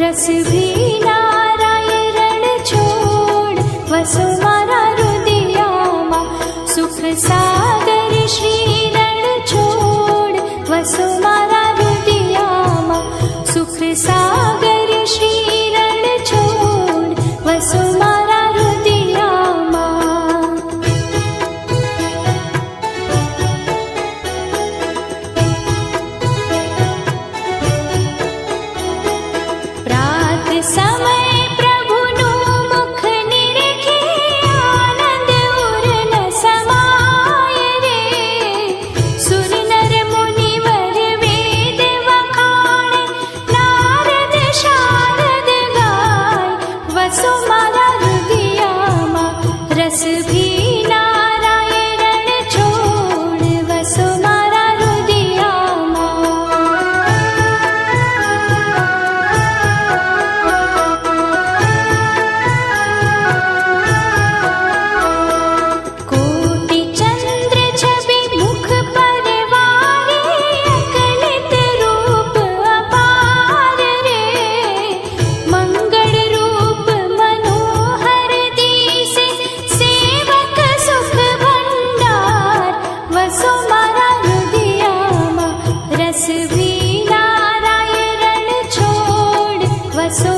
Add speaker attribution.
Speaker 1: रस भी नारायण छोड़ वसो मारा हृदयामा सुख सागर श्रीरण छोड़ वसो मारा हृदयामा सुख सागर श्रीरण छोड़ वसो मारा हृदयामा प्रात समय प्रभुनु मुख निरखे आनंद उर न समाय रे सुर नर मुनिवर वेद वखाण नारद शारद गाय वसो मारा हृदयामा रस भी नारायण छोड़ वसो मारा हृदयामा कोटि चंद्र छवि मुख पर वारे अकलित रूप अपार रे मंगल रूप मनोहर दिसे सेवक सुख भंडार वसो मारा हृदयामा रस भी नारायण छोड़ वसो